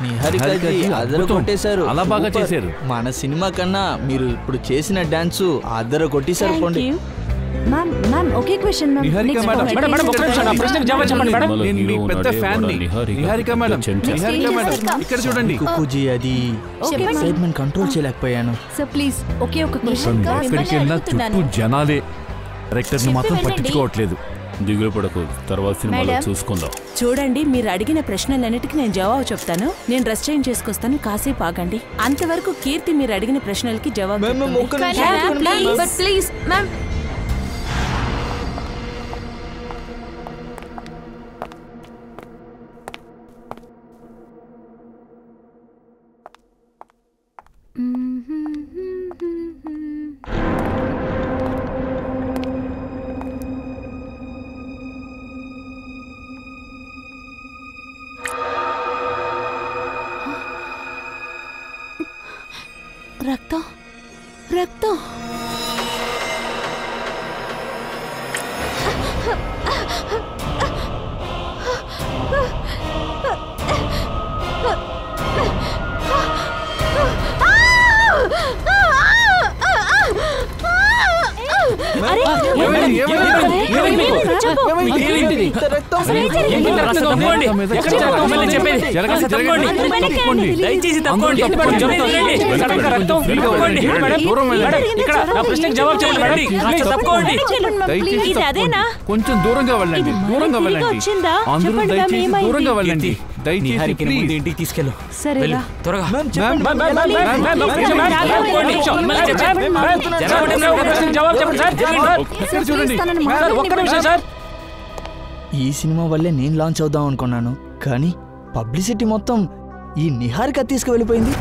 నిహారికజీ అదర కొట్టేశారు. అలా బాగా చేశారు. మన సినిమా కన్నా మీరు ఇప్పుడు చేసిన డాన్స్ అదర కొట్టేశారు. పోండి మ్యామ్ ఒకే క్వశ్చన్ మ్యామ్. నిహారిక మేడం ప్రశ్నకు జవాబు చెప్పండి మేడం. నేను మీ పెద్ద ఫ్యాన్ ని. నిహారిక మేడం ఇక్కడ చూడండి. కుకుజీ అది ఎక్సైట్మెంట్ కంట్రోల్ చేయలేకపోయాను. సో ప్లీజ్ ఒకే ఒక క్వశ్చన్. ఎక్కడికి వెళ్ళినా చుట్టూ జనాలే, డైరెక్టర్ ని మాత్రం పట్టించుకోవట్లేదు. దిగులు పడకు, తర్వాత సినిమాలో చూసుకుందాం. చూడండి, మీరు అడిగిన ప్రశ్నలన్నిటికీ నేను జవాబు చెప్తాను. నేను డ్రెస్ చేంజ్ చేసుకొస్తాను, కాసేపు ఆగండి. అంతవరకు కీర్తి మీరు అడిగిన ప్రశ్నలకి జవాబు ప్లీజ్ మ్యామ్. రక్తం రక్తం కొంచెం దూరంగా వెళ్ళండి. దూరంగా వెళ్ళండి. అందరూ దయచేసి దూరంగా వెళ్ళండి. దయచేసి ఇంటికి తీసుకెళ్ళు. త్వరగా. ఈ సినిమా వల్లే నేను లాంచ్ అవుదాం అనుకున్నాను, కానీ పబ్లిసిటీ మొత్తం ఈ నిహారిక తీసుకువెళ్ళిపోయింది.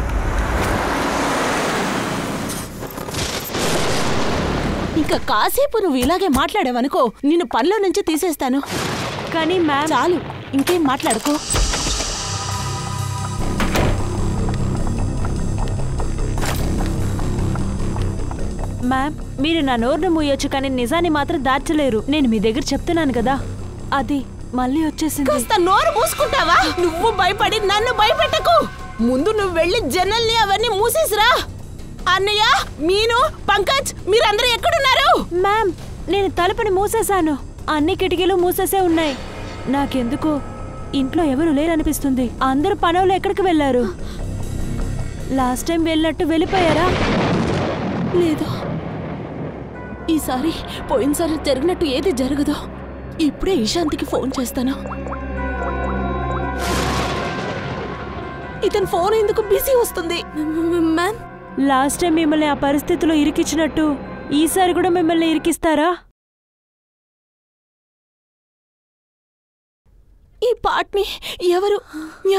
ఇంకా కాసేపు నువ్వు ఇలాగే మాట్లాడావనుకో, నిన్ను పనిలో నుంచి తీసేస్తాను. కానీ మ్యామ్ చాలు, ఇంకేం మాట్లాడుకో. మ్యామ్ మీరు నా నోరును మూయొచ్చు, కానీ నిజాన్ని మాత్రం దాచలేరు. నేను మీ దగ్గర చెప్తున్నాను కదా, అది మళ్ళీ వచ్చేసింది. కాస్త నోరు మూసుకుంటావా? నువ్వు భయపడి నన్ను భయపెట్టకు. ముందు నువ్వు వెళ్ళి జనల్ని అవన్నీ మూసేసిరా. అన్నయ్య, మీను, పంకజ్ మీరందరూ ఎక్కడున్నారు? మ్యామ్ నేను తలుపుని మూసేశాను, అన్ని కిటికీలు మూసేసే ఉన్నాయి. నాకెందుకు ఇంట్లో ఎవరు లేరనిపిస్తుంది. అందరూ పనులు ఎక్కడికి వెళ్ళారు? లాస్ట్ టైం వెళ్ళినట్టు వెళ్ళిపోయారా? లేదు, ఈసారి పోయినసారి జరిగినట్టు ఏది జరగదు. ఇప్పుడే ఇషాంతికి ఫోన్ చేస్తాను. ఇతని ఫోన్ ఎందుకు బిజీ వస్తుంది? మ్యామ్, లాస్ట్ టైం మిమ్మల్ని ఆ పరిస్థితిలో ఇరికించినట్టు ఈసారి కూడా మిమ్మల్ని ఇరికిస్తారా? ఈ పాటని ఎవరు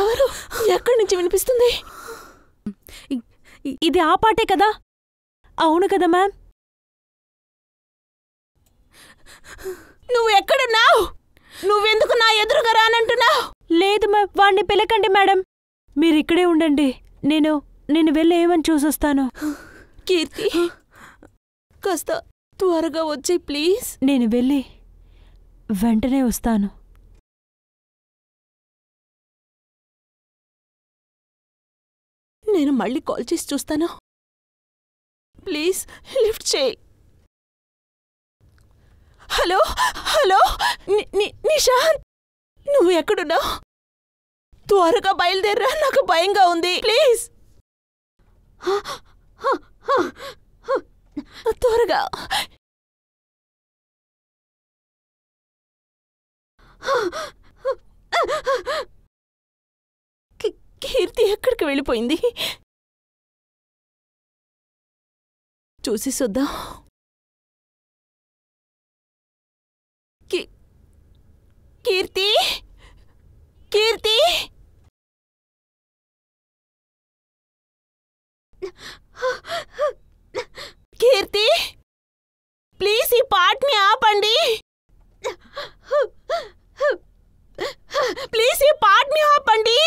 ఎవరు ఎక్కడి నుంచి వినిపిస్తుంది? ఇది ఆ పాటే కదా? అవును కదా మ్యామ్. నువ్వు ఎక్కడున్నావు? నువ్వెందుకు నా ఎదురుగా రానంటున్నావు? లేదు మ్యామ్, వాడిని పిలకండి మేడం, మీరు ఇక్కడే ఉండండి. నేను వెళ్ళి ఏమని చూసొస్తాను. కీర్తి, కాస్త త్వరగా వచ్చి ప్లీజ్. నేను వెళ్ళి వెంటనే వస్తాను. నేను మళ్ళీ కాల్ చేసి చూస్తాను. ప్లీజ్ లిఫ్ట్ చేయి. హలో హలో, నిశాంత్, నువ్వు ఎక్కడున్నావు? త్వరగా బయలుదేరరా, నాకు భయంగా ఉంది. ప్లీజ్ త్వరగా. కీర్తి ఎక్కడికి వెళ్ళిపోయింది? చూసి చూద్దాం. కీర్తి, కీర్తి, కీర్తి, ప్లీజ్ ఈ పాటని ఆపండి. ప్లీజ్ ఈ పాటని ఆపండి.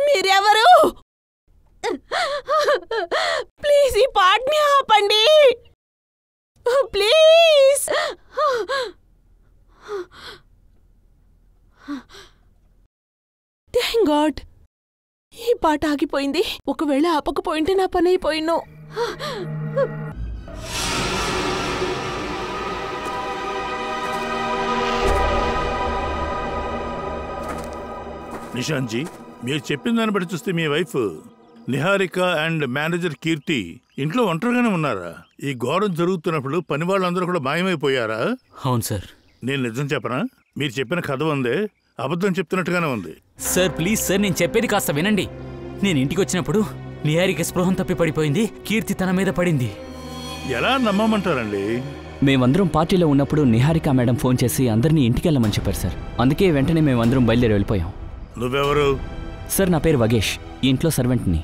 మీరెవరు? ప్లీజ్ ఈ పాటని ఆపండి. థ్యాంక్ గాడ్ ఈ పాట ఆగిపోయింది. ఒకవేళ ఆపకపోయింటే నా పని అయిపోయిను. నిశాంత్జీ, మీరు చెప్పిన దాన్ని బట్టి చూస్తే మీ వైఫ్ నిహారిక అండ్ మేనేజర్ కీర్తి ఇంట్లో ఒంటరిగానే ఉన్నారా? ఈ ఘోరం జరుగుతున్నప్పుడు పని వాళ్ళందరూ కూడా మాయమైపోయారా? అవును సార్. నేను నిజం చెప్పనా? మీరు చెప్పిన కథ ఉందే అబద్ధం చెప్తున్నట్టుగానే ఉంది. సార్ ప్లీజ్ సార్, నేను చెప్పేది కాస్త వినండి. నేను ఇంటికి వచ్చినప్పుడు నిహారిక స్పృహం తప్పి పడిపోయింది. కీర్తి తన మీద పడింది. ఎలా నమ్మమంటారండి? మేమందరం పార్టీలో ఉన్నప్పుడు నిహారిక మేడం ఫోన్ చేసి అందరినీ ఇంటికి వెళ్ళమని చెప్పారు సార్. అందుకే వెంటనే మేమందరం బయలుదేరి వెళ్ళిపోయాం. నువ్వెవరు? సార్ నా పేరు వగేష్, ఈ ఇంట్లో సర్వెంట్ని.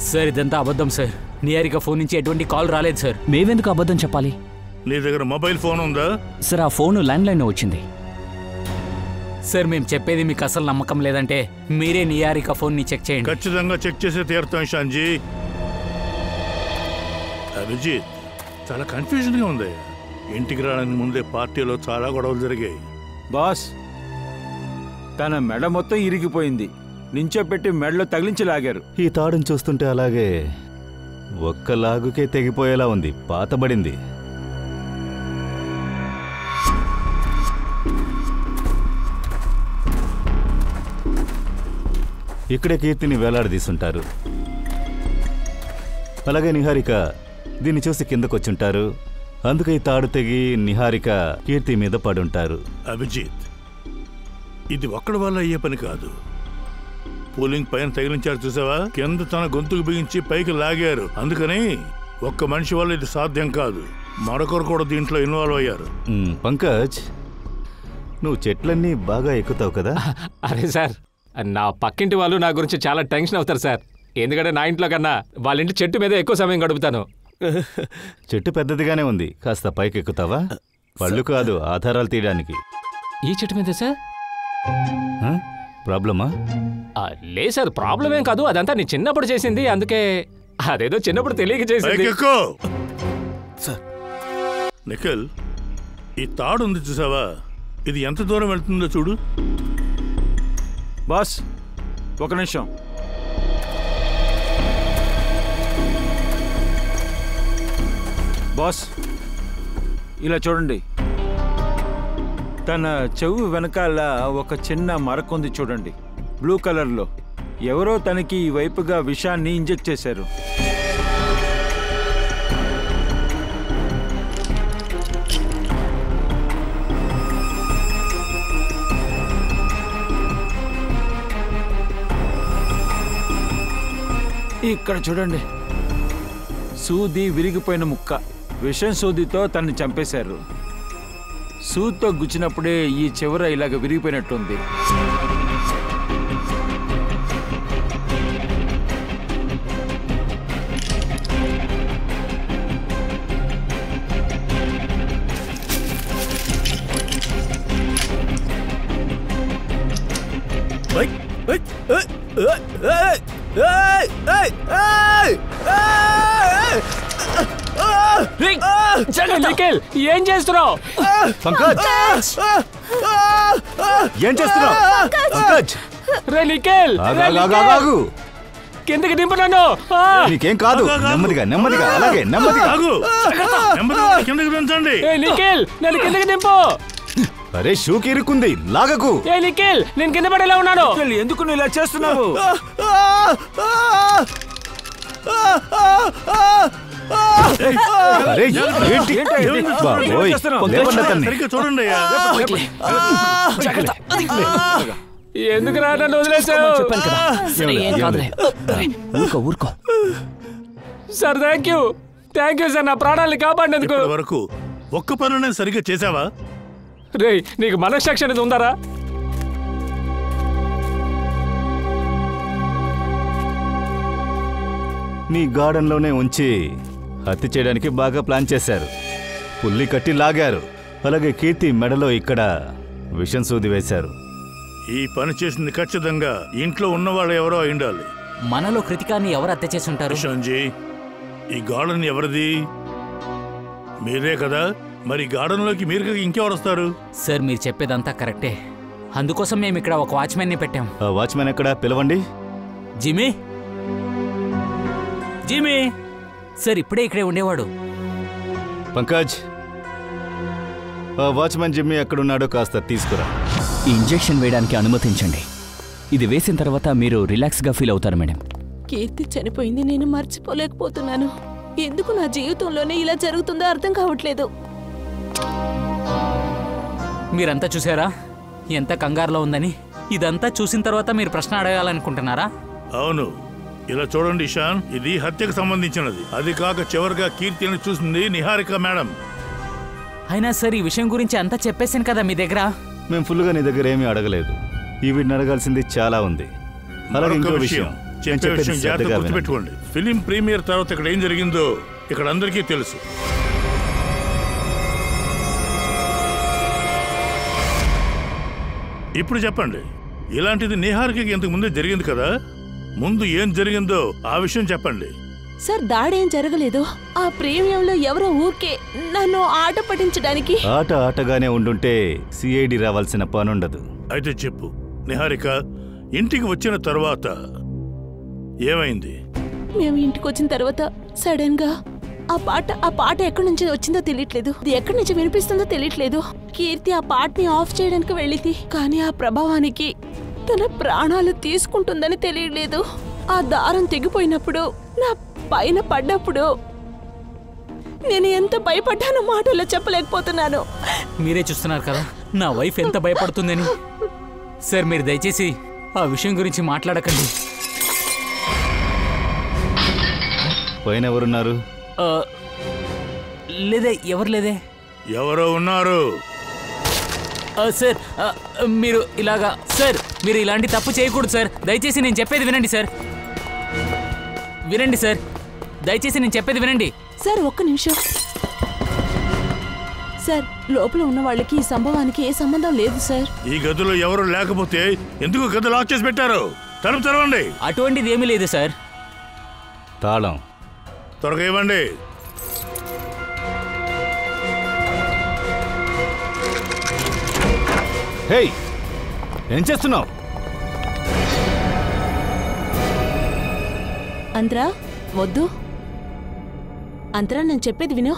సార్ ఇదంతా అబద్ధం సార్. నిహారిక ఫోన్ నుంచి ఎటువంటి కాల్ రాలేదు సార్. మేవెందుకు అబద్ధం చెప్పాలి? నీ దగ్గర మొబైల్ ఫోన్ ఉందా? సార్ ఆ ఫోను ల్యాండ్లైన్లో వచ్చింది. సార్ మేము చెప్పేది మీకు అసలు నమ్మకం లేదంటే మీరే నిహారిక ఫోన్ని చెక్ చేయండి. ఖచ్చితంగా చెక్ చేసే తీరుతాం శాంజీ. అభిజిత్, చాలా కన్ఫ్యూజన్గా ఉంది. ఇంటికి రావడానికి ముందే పార్టీలో చాలా గొడవలు జరిగాయి. బాస్, తన మెడ మొత్తం ఇరిగిపోయింది. నించోపెట్టి మెడలో తగిలించి లాగారు. ఈ తాడును చూస్తుంటే అలాగే ఒక్క లాగుకే తెగిపోయేలా ఉంది, పాతబడింది. ఇక్కడే కీర్తిని వేలాడదీసుంటారు. అలాగే నిహారిక దీన్ని చూసి కిందకొచ్చుంటారు. అందుకే ఈ తాడు తెగి నిహారిక కీర్తి మీద పడుంటారు. అభిజిత్, ఇది ఒక్కడి వల్ల అయ్యే పని కాదు. పోలింగ్ పైన తగిలించారు చూసావా? కింద తన గొంతుకు బిగించి పైకి లాగారు. అందుకని ఒక్క మనిషి వల్ల ఇది సాధ్యం కాదు. మరొకరు కూడా దీంట్లో ఇన్వాల్వ్ అయ్యారు. పంకజ్, నువ్వు చెట్లన్నీ బాగా ఎక్కుతావు కదా? అరే సార్, నా పక్కింటి వాళ్ళు నా గురించి చాలా టెన్షన్ అవుతారు సార్. ఎందుకంటే నా ఇంట్లో కన్నా వాళ్ళ ఇంటి చెట్టు మీద ఎక్కువ సమయం గడుపుతాను. చెట్టు పెద్దదిగానే ఉంది, కాస్త పైకి ఎక్కుతావా? పళ్ళు కాదు, ఆధారాలు తీయడానికి. ఈ చెట్టు మీద సార్ ప్రాబ్లమా? లేదు సార్, ప్రాబ్లం ఏం కాదు. అదంతా నేను చిన్నప్పుడు చేసింది. అందుకే అదేదో చిన్నప్పుడు తెలియక చేసింది. నిఖిల్, ఈ తాడు ఉంది చూసావా? ఇది ఎంత దూరం వెళ్తుందో చూడు. బాస్, ఒక నిమిషం. బాస్, ఇలా చూడండి. తన చెవు వెనకాల ఒక చిన్న మరకుంది చూడండి, బ్లూ కలర్లో. ఎవరో తనకి ఈ వైపుగా విషాన్ని ఇంజెక్ట్ చేశారు. ఇక్కడ చూడండి, సూది విరిగిపోయిన ముక్క. విషం సూదితో తన్ని చంపేశారు. సూదితో గుచ్చినప్పుడే ఈ చివర ఇలాగ విరిగిపోయినట్టుంది. ఏం చేస్తున్నావు? పంకజ్, ఏం చేస్తున్నావు? పంకజ్, రే నిఖిల్, కిందకి దింపు నన్ను. నీకేం కాదు, నెమ్మదిగా నెమ్మదిగా, అలాగే నెమ్మదిగా. కిందకి దించండి. నిఖిల్, నన్ను కిందకి దింపు. అరే, షూకి ఇరుక్కుంది, లాగకు. ఏ నిఖిల్, నేను కింద పడేలా ఉన్నాను. ఎందుకు నువ్వు ఇలా చేస్తున్నావు? చూడండి. ఎందుకు రా నన్ను వదిలేసావు? ఊరుకో. సార్ థ్యాంక్ యూ సార్, నా ప్రాణాలను కాపాడినందుకు. వరకు ఒక్క పనునే సరిగ్గా చేసావా? రే, నీకు మనస్సాక్షి అనేది ఉందారా? నీ గార్డెన్లోనే ఉంచి హత్య చేయడానికి బాగా ప్లాన్ చేశారు. పుల్లి కట్టి లాగారు. అలాగే కీర్తి మెడలో ఇక్కడ విషం సూది వేశారు. ఈ పని చేసింది ఖచ్చితంగా ఇంట్లో ఉన్నవాళ్ళు ఎవరో అయిండాలి. మనలో కృతికాన్ని ఎవరు హత్య చేసి ఉంటారు? నిశాంత్జీ, ఈ గార్డెన్ ఎవరిది? మీరే కదా. మరి గార్డెన్లోకి మీరు ఇంకెవరు వస్తారు? సార్ మీరు చెప్పేదంతా కరెక్టే. అందుకోసం మేము ఇక్కడ ఒక వాచ్మెన్ని పెట్టాం. ఆ వాచ్మెన్ ఎక్కడ? పిలవండి. జిమ్మీ, జిమ్మీ సార్ ఇప్పుడే ఇక్కడే ఉండేవాడు. పంకజ్, ఆ వాచ్మెన్ జిమ్మీ ఎక్కడున్నాడో కాస్త తీసుకురా. ఈ ఇంజెక్షన్ వేయడానికి అనుమతించండి. ఇది వేసిన తర్వాత మీరు రిలాక్స్గా ఫీల్ అవుతారు మేడం. కీర్తి చనిపోయింది, నేను మర్చిపోలేకపోతున్నాను. ఎందుకు నా జీవితంలోనే ఇలా జరుగుతుందో అర్థం కావట్లేదు. మీరంతా చూసారా ఎంత కంగారులో ఉందని? ఇదంతా చూసిన తర్వాత మీరు ప్రశ్న అడగాలనుకుంటున్నారా? అవును, ఇలా చూడండి ఇషాన్, ఇది హత్యకు సంబంధించినది. అది కాక చివరిగా కీర్తిని చూసింది నిహారిక మేడం. అయినా సార్ ఈ విషయం గురించి అంతా చెప్పేశాను కదా మీ దగ్గర. మేము ఫుల్గా నీ దగ్గర ఏమీ అడగలేదు. ఈ వీటిని అడగాల్సింది చాలా ఉంది. అలాగే ఇంకో విషయం చెప్పే విషయం జాగ్రత్తగా గుర్తుపెట్టుకోండి. ఫిలిం ప్రీమియర్ తర్వాత ఇక్కడ ఏం జరిగిందో ఇక్కడ అందరికీ తెలుసు. ఇప్పుడు చెప్పండి, ఇలాంటిది నిహారికకి ఇంతకు ముందే జరిగింది కదా, ముందు ఏం జరిగిందో ఆ విషయం చెప్పండి. సార్ దాడేం జరగలేదు. ఆ ప్రీమియంలో ఎవరో ఊరికే నన్ను ఆట పట్టించడానికి. ఆట ఆటగానే ఉండుంటే సిఐడి రావాల్సిన పనుండదు. అయితే చెప్పు నిహారిక, ఇంటికి వచ్చిన తర్వాత ఏమైంది? మేము ఇంటికి వచ్చిన తర్వాత సడన్ గా ఆ పాట ఎక్కడి నుంచి వచ్చిందో తెలియట్లేదు, అది ఎక్కడి నుంచి వినిపిస్తుందో తెలియట్లేదు. కీర్తి ఆ పాటని ఆఫ్ చేయడానికి వెళ్ళింది, కానీ ఆ ప్రభావానికి తన ప్రాణాలు తీసుకుంటుందని తెలియలేదు. ఆ దారం తెగిపోయినప్పుడు నా పైన పడ్డప్పుడు నేను ఎంత భయపడ్డానో మాటల్లో చెప్పలేకపోతున్నాను. మీరే చూస్తున్నారు కదా నా వైఫ్ ఎంత భయపడుతుందని. సార్ మీరు దయచేసి ఆ విషయం గురించి మాట్లాడకండి. పైన ఎవరున్నారు? లేదే, ఎవరు లేదే. ఎవరో ఉన్నారు సార్. మీరు ఇలాగా సార్, మీరు ఇలాంటి తప్పు చేయకూడదు సార్. దయచేసి నేను చెప్పేది వినండి సార్. వినండి సార్, దయచేసి నేను చెప్పేది వినండి. సార్ ఒక్క నిమిషం. సార్ లోపల ఉన్న వాళ్ళకి ఈ సంభవానికి ఏ సంబంధం లేదు సార్. ఈ గదిలో ఎవరు లేకపోతే ఎందుకు గది లాక్ చేసి పెట్టారు? తలుపు తెరవండి. అటువంటిది ఏమీ లేదు సార్. తాళం త్వరగా ఇవ్వండి. హే, ఏం చేస్తున్నావు? అంతరా వద్దు. అంతరా నేను చెప్పేది విను.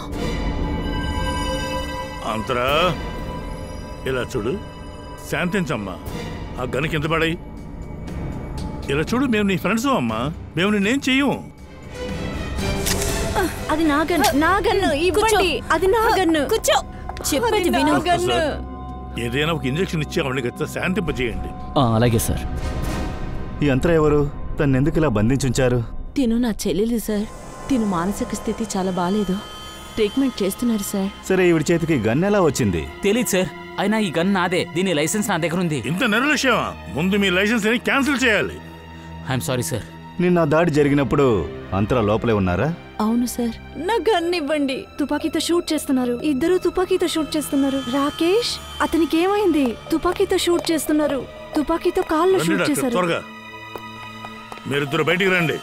అంతరా ఇలా చూడు, శాంతించమ్మా. ఆ గని కింద పడాయి. ఇలా చూడు, మేము నీ ఫ్రెండ్స్ అమ్మా, మేము నిన్నేం చెయ్యం. అది నా గన్ను, నా గన్ను ఇవ్వండి. అది నా గన్ను. కూర్చో, చెప్పేది విను. ఏదైనా ఒక ఇంజెక్షన్ ఇచ్చి ఆవిడని గత శాంతింపజేయండి. అలాగే సార్. ఈ అంతరా ఎవరు? తను ఎందుకు ఇలా బంధించుంచారు? తిను నా చెల్లెలు సార్. తిను మానసిక స్థితి చాలా బాలేదు, ట్రీట్మెంట్ చేస్తున్నారు సార్. సరే, ఈవిడ చేతికి గన్ ఎలా వచ్చింది? తెలీదు సార్. అయినా ఈ గన్ నాదే, దీని లైసెన్స్ నా దగ్గర ఉంది. ఇంత నిర్లక్ష్యమా? ముందు మీ లైసెన్స్ ని క్యాన్సిల్ చేయాలి. I'm sorry sir. నిన్న దాడి జరిగినప్పుడు అంతరా లోపలే ఉన్నారా? అవును సార్. నా గన్ ఇవ్వండి. తుపాకీతో షూట్ చేస్తున్నారు, ఇద్దరు తుపాకీతో షూట్ చేస్తున్నారు. రాకేష్, అతనికి ఏమైంది? తుపాకీతో షూట్ చేస్తున్నారు, తుపాకీతో కాళ్ళు షూట్ చేశారు. త్వరగా మీరిద్దరు బయటికి రండి.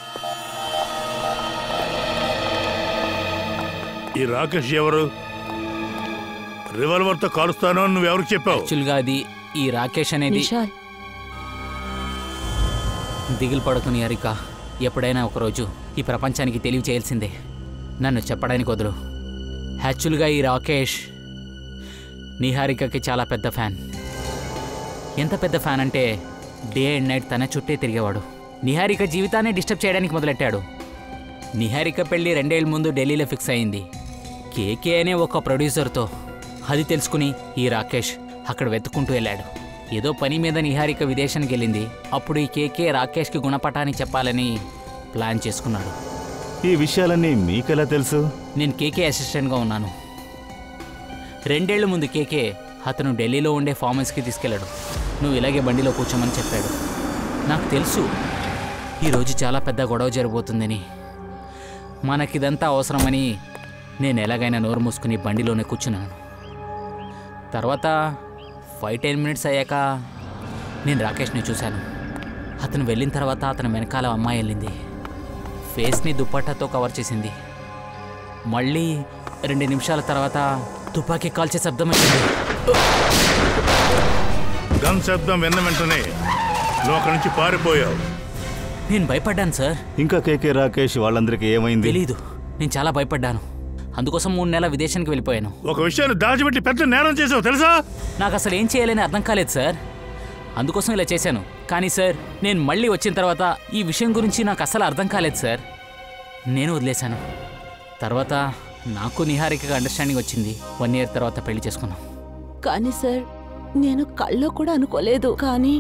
ఈ రాకేష్ ఎవరు? రివాల్వర్ తో కాలుస్తాను నువ్వెవరికి చెప్పావు? యాక్చువల్గా అది ఈ రాకేష్ అనేది. నిషాల్, దిగులు పడుతున్న హరిక, ఎప్పుడైనా ఒకరోజు ఈ ప్రపంచానికి తెలివి చేయాల్సిందే. నన్ను చెప్పడానికి వదులు. యాక్చువల్గా ఈ రాకేష్ నిహారికకి చాలా పెద్ద ఫ్యాన్. ఎంత పెద్ద ఫ్యాన్ అంటే డే అండ్ నైట్ తన చుట్టే తిరిగేవాడు. నిహారిక జీవితాన్ని డిస్టర్బ్ చేయడానికి మొదలెట్టాడు. నిహారిక పెళ్లి 2 ఏళ్ళ ముందు ఢిల్లీలో ఫిక్స్ అయింది, కేకే అనే ఒక ప్రొడ్యూసర్తో. అది తెలుసుకుని ఈ రాకేష్ అక్కడ వెతుక్కుంటూ వెళ్ళాడు. ఏదో పని మీద నిహారిక విదేశానికి వెళ్ళింది. అప్పుడు ఈ కేకే రాకేష్కి గుణపటాన్ని చెప్పాలని ప్లాన్ చేసుకున్నాడు. ఈ విషయాలన్నీ మీకెలా తెలుసు? నేను కేకే అసిస్టెంట్గా ఉన్నాను. 2 ఏళ్ల ముందు కేకే అతను ఢిల్లీలో ఉండే ఫామ్ హౌస్కి తీసుకెళ్ళాడు. నువ్వు ఇలాగే బండిలో కూర్చోమని చెప్పాడు. నాకు తెలుసు ఈరోజు చాలా పెద్ద గొడవ జరగబోతుందని. మనకిదంతా అవసరమని నేను ఎలాగైనా నోరు మూసుకుని బండిలోనే కూర్చున్నాను. తర్వాత 5-10 మినిట్స్ అయ్యాక నేను రాకేష్ని చూశాను. అతను వెళ్ళిన తర్వాత అతని వెనకాల అమ్మాయి వెళ్ళింది. ఫేస్ని దుప్పట్టాతో కవర్ చేసింది. మళ్ళీ 2 నిమిషాల తర్వాత తుపాకీ కాల్చే శబ్దం వచ్చింది. గన్ శబ్దం విన్న వెంటనే నువ్వు అక్కడి నుంచి పారిపోయావు. నేను భయపడ్డాను సార్. ఇంకా కేకే రాకేష్ వాళ్ళందరికీ ఏమైంది? తెలీదు. నేను చాలా భయపడ్డాను. అందుకోసం 3 నెలల విదేశానికి వెళ్ళిపోయాను. ఒక విషయాన్ని దాచిపెట్టి పెద్ద నేరం చేసావు తెలుసా? నాకు అసలు ఏం చేయాలని అర్థం కాలేదు సార్. అందుకోసం ఇలా చేశాను. కానీ సార్ నేను మళ్ళీ వచ్చిన తర్వాత ఈ విషయం గురించి నాకు అసలు అర్థం కాలేదు సార్. నేను వదిలేశాను. తర్వాత నాకు నిహారికగా అండర్స్టాండింగ్ వచ్చింది. 1 ఇయర్ తర్వాత పెళ్లి చేసుకున్నాం. కానీ సార్ నేను కల్లో కూడా అనుకోలేదు కానీ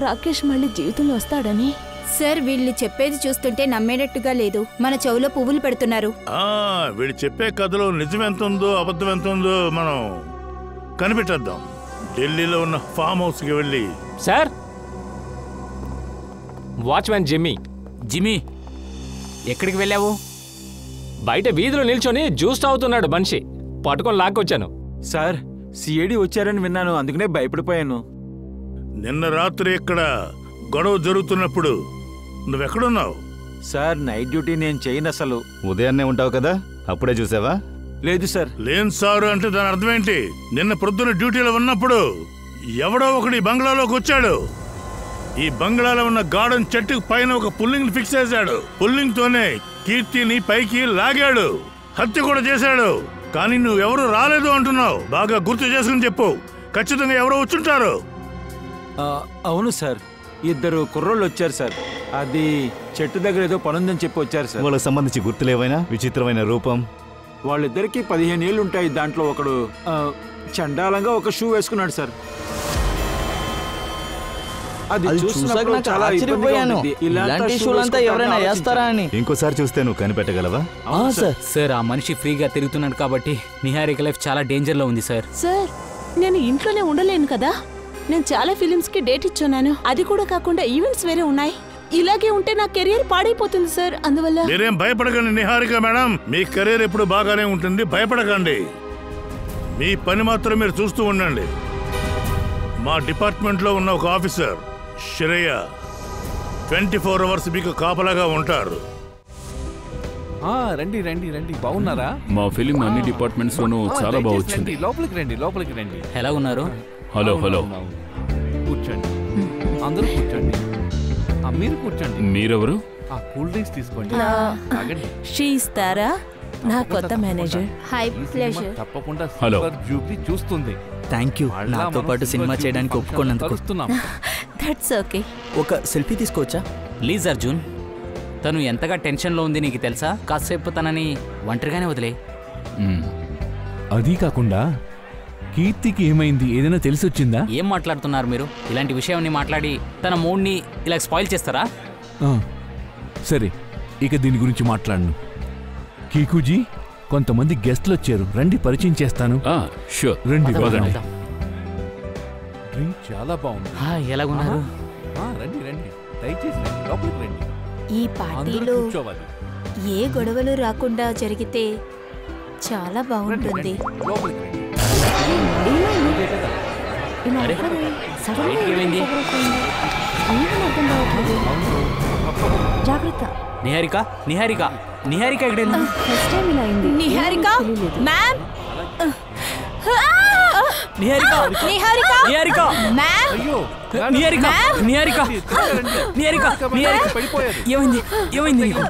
రాకేష్ మళ్ళీ జీవితంలో వస్తాడని. సార్ వీళ్ళు చెప్పేది చూస్తుంటే నమ్మేటట్టుగా లేదు. మన చెవులో పువ్వులు పెడుతున్నారు. వీడు చెప్పే కథలో నిజం ఎంత ఉందో అబద్ధం ఎంత ఉందో మనం కనిపెట్టేద్దాం. ఢిల్లీలో ఉన్న ఫామ్ హౌస్కి వెళ్ళి. Sir watchman Jimmy. జిమ్మీ ఎక్కడికి వెళ్ళావు? బయట వీధిలో నిల్చొని జ్యూస్ తాగుతున్నాడు మనిషి. పట్టుకొని లాక్కొచ్చాను. సార్ సిఐడి వచ్చారని విన్నాను, అందుకనే భయపడిపోయాను. నిన్న రాత్రి ఇక్కడ గొడవ జరుగుతున్నప్పుడు నువ్వెక్కడున్నావు? సార్ నైట్ డ్యూటీ నేను చేయను అసలు. ఉదయాన్నే ఉంటావు కదా, అప్పుడే చూసావా? లేదు సార్. లేని సారు అంటే దాని అర్థం ఏంటి? నిన్న ప్రొద్దున డ్యూటీలో ఉన్నప్పుడు ఎవడో ఒకడు ఈ బంగ్లాలోకి వచ్చాడు. ఈ బంగ్లాలో ఉన్న గార్డెన్ చెట్టు పైన ఒక పుల్లింగ్ ఫిక్స్ చేశాడు. పుల్లింగ్ తోనే కీర్తిని పైకి లాగాడు, హత్య కూడా చేశాడు. కానీ నువ్వెవరు రాలేదు అంటున్నావు. బాగా గుర్తు చేసుకుని చెప్పు, ఖచ్చితంగా ఎవరో వచ్చుంటారు. అవును సార్, 2 కుర్రోళ్ళు వచ్చారు సార్. అది చెట్టు దగ్గర ఏదో పనుందని చెప్పి వచ్చారు సార్. వాళ్ళకి సంబంధించి గుర్తులేవైనా? విచిత్రమైన రూపం. వాళ్ళిద్దరికి 15 ఏళ్ళు ఉంటాయి. దాంట్లో ఒకడు చండాలంగా ఒక షూ వేసుకున్నాడు సార్. అది చూసాక నాకు చాలా ఆశ్చర్యపోయాను. ఇలాంటి షూలంతా ఎవరైనా వేస్తారా అని. ఇంకోసారి చూస్తే నువ్వు కనిపెట్టగలవా? సార్ ఆ మనిషి ఫ్రీగా తిరుగుతున్నాడు కాబట్టి నిహారిక లైఫ్ చాలా డేంజర్ లో ఉంది సార్. సార్ నేను ఇంట్లోనే ఉండలేను కదా. నేను చాలా ఫిలిమ్స్ కి డేట్ ఇచ్చున్నాను. అది కూడా కాకుండా ఈవెంట్స్ వేరే ఉన్నాయి. ఇలాగే ఉంటే నా కెరీర్ పాడైపోతుంది సార్. అందువల్ల మీరేం భయపడకండి నిహారిక మేడం, మీ కెరీర్ ఎప్పుడు బాగానే ఉంటుంది. భయపడకండి. మీ పని మాత్రం మీరు చూస్తూ ఉండండి. మా డిపార్ట్మెంట్ లో ఉన్న ఒక ఆఫీసర్ శ్రేయ 24 అవర్స్ మీకు కాపలాగా ఉంటారు. రండి రండి రండి. బాగున్నారా? మా ఫిలిం అన్ని డిపార్ట్మెంట్స్ లోనూ చాలా బాగా వచ్చింది. లోపలికి రండి, లోపలికి రండి. ఎలా ఉన్నారు? Hello hello. కూర్చోండి, అందరూ కూర్చోండి. మీరు కూర్చోండి. మీరెవరు? కూల్ డ్రింక్స్ తీసుకోండి. షీ ఇస్తారా? నా కొత్త మేనేజర్. Hi pleasure. తప్పకుండా హలో. జూబ్లీ చూస్తుంది. థ్యాంక్ యూ నాతో పాటు సినిమా చేయడానికి ఒప్పుకున్నందుకు. That's okay. ఒక సెల్ఫీ తీసుకోవచ్చా? ప్లీజ్ అర్జున్, తను ఎంతగా టెన్షన్లో ఉంది నీకు తెలుసా? కాసేపు తనని ఒంటరిగానే వదిలే. అది కాకుండా కీర్తికి ఏమైంది? ఏదైనా తెలిసి వచ్చిందా? ఏం మాట్లాడుతున్నారు మీరు? ఇలాంటి విషయాన్ని మాట్లాడి తన మూడ్ని ఇలా స్పాయిల్ చేస్తారా? సరే, ఇక దీని గురించి మాట్లాడను. కీకుజీ, కొంతమంది గెస్ట్లు వచ్చారు, రండి పరిచయం చేస్తాను. రండి. డ్రింక్ చాలా బాగుంది. ఎలాగున్నారు? రండి రండి, దయచేసి రండి, లోపలికి రండి. ఈ పార్టీలో ఏ గొడవలు రాకుండా జరిగితే చాలా బాగుంటుంది. లోపలికి రండి. జాగ్రత్త. నిహారిక నిహారిక నిహారిక ఎక్కడ? నిహారిక మ్యామ్. నిహారిక నిహారిక నిహారిక మ్యామ్. నిహారిక నిహారిక నిహారిక నిహారిక ఏమైంది? ఏమైంది నీకు?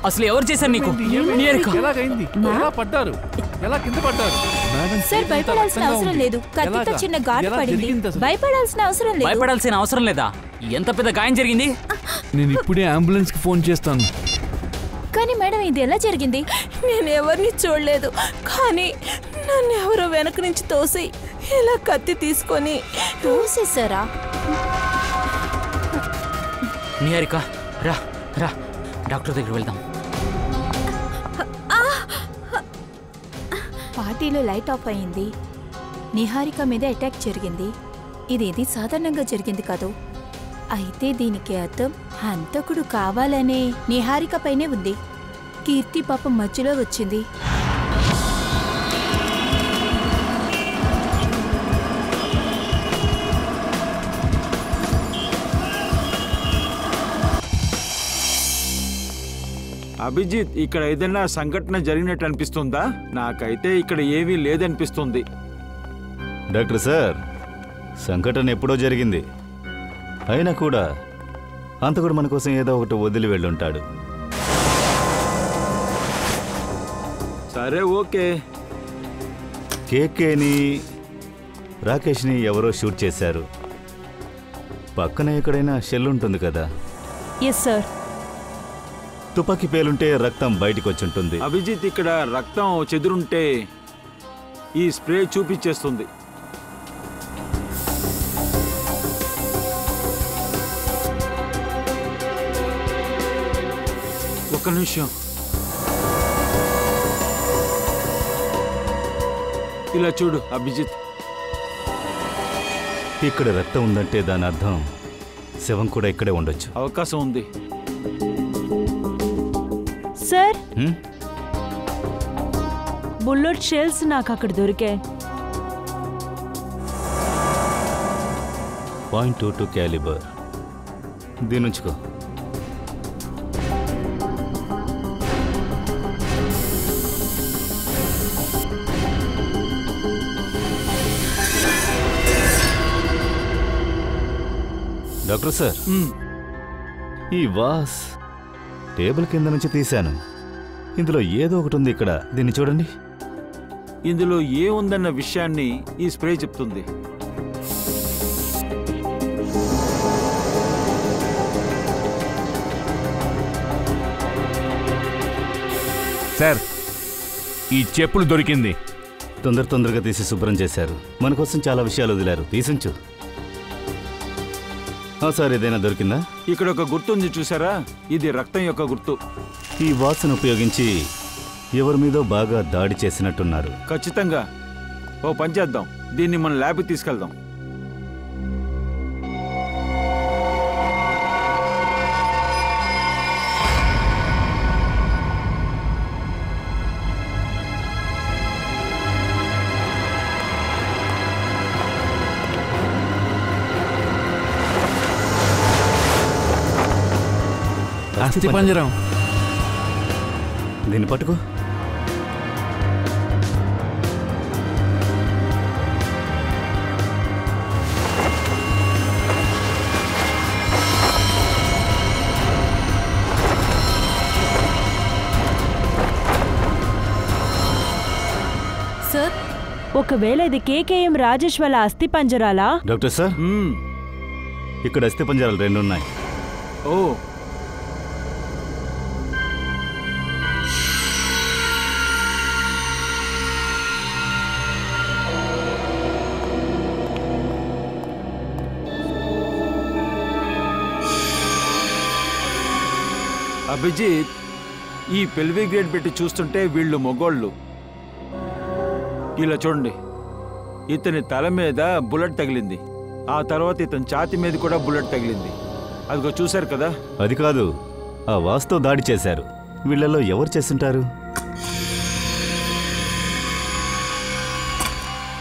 అసలు ఎవరు చేశారు నీకు? నిహారిక ఎలాగైంది? ఎలా పడ్డారు? ఎలా కింద పడ్డారు? సార్ భయపడాల్సిన అవసరం లేదు. కత్తితో చిన్న ఘాటు పడింది. భయపడాల్సిన అవసరం లేదు. భయపడాల్సిన అవసరం లేదా? ఎంత పెద్ద గాయం జరిగింది? నేను ఇప్పుడే అంబులెన్స్ కి ఫోన్ చేస్తాను. కానీ మేడం ఇది ఎలా జరిగింది? నేను ఎవరిని చూడలేదు, కానీ నన్ను ఎవరో వెనక నుంచి తోసి ఇలా కత్తి తీసుకొని తోసేసారా? నిహారిక రా రా, డాక్టర్ దగ్గర వెళ్దాం. పార్టీలో లైట్ ఆఫ్ అయింది. నిహారిక మీద అటాక్ జరిగింది. ఇదేది సాధారణంగా జరిగింది కాదు. అయితే దీనికి అర్థం హంతకుడు కావాలనే నిహారిక పైనే ఉంది. కీర్తి పాపం మధ్యలో వచ్చింది. అభిజిత్, ఇక్కడ ఏదైనా సంఘటన జరిగినట్టు అనిపిస్తుందా? నాకైతే ఇక్కడ ఏమీ లేదనిపిస్తుంది. డాక్టర్ సార్, సంఘటన ఎప్పుడో జరిగింది. అయినా కూడా అంతకుడు మన కోసం ఏదో ఒకటి వదిలి వెళ్ళుంటాడు. సరే ఓకే. కేకేని రాకేష్ని ఎవరో షూట్ చేశారు. పక్కన ఎక్కడైనా షెల్ ఉంటుంది కదా. Yes sir. తుపాకీ పేలుంటే రక్తం బయటికి వచ్చుంటుంది. అభిజిత్, ఇక్కడ రక్తం చెదురుంటే ఈ స్ప్రే చూపించేస్తుంది. ఒక్క నిమిషం. ఇలా చూడు అభిజిత్. ఇక్కడ రక్తం ఉందంటే దాని అర్థం శవం కూడా ఇక్కడే ఉండొచ్చు. అవకాశం ఉంది. సార్, బుల్లెట్ షెల్స్ నాకు అక్కడ దొరికాయి. .22 క్యాలిబర్. దీని ఉంచుకో. డాక్టర్ సార్, ఈ వాస్ టేబుల్ కింద నుంచి తీశాను. ఇందులో ఏదో ఒకటి ఉంది ఇక్కడ. దీన్ని చూడండి. ఇందులో ఏముందన్న విషయాన్ని ఈ స్ప్రే చెప్తుంది. సార్, ఈ చెప్పులు దొరికింది. తొందరగా తీసి శుభ్రం చేశారు. మన కోసం చాలా విషయాలు వదిలారు. తీసుంచు. సార్, ఏదైనా దొరికిందా? ఇక్కడ ఒక గుర్తు ఉంది, చూసారా? ఇది రక్తం యొక్క గుర్తు. ఈ వాసన ఉపయోగించి ఎవరి మీదో బాగా దాడి చేసినట్టున్నారు. ఖచ్చితంగా. ఓ పని చేద్దాం, దీన్ని మన ల్యాబ్కి తీసుకెళ్దాం. అస్థిపంజరం. దీన్ని పట్టుకో. సార్, ఒకవేళ ఇది కేకేఎం రాజేష్ వాళ్ళ అస్థి పంజరాలా? డాక్టర్ సార్, ఇక్కడ అస్థి పంజరాలు 2 ఉన్నాయి. ఓ, అభిజిత్, ఈ పెల్వి గ్రేడ్ పెట్టి చూస్తుంటే వీళ్ళు మొగోళ్ళు. ఇలా చూడండి, ఇతని తల మీద బుల్లెట్ తగిలింది. ఆ తర్వాత ఇతని ఛాతి మీద కూడా బుల్లెట్ తగిలింది. అదిగో చూశారు కదా. అది కాదు, ఆ వాస్తో దాడి చేశారు. వీళ్ళలో ఎవరు చేస్తుంటారు?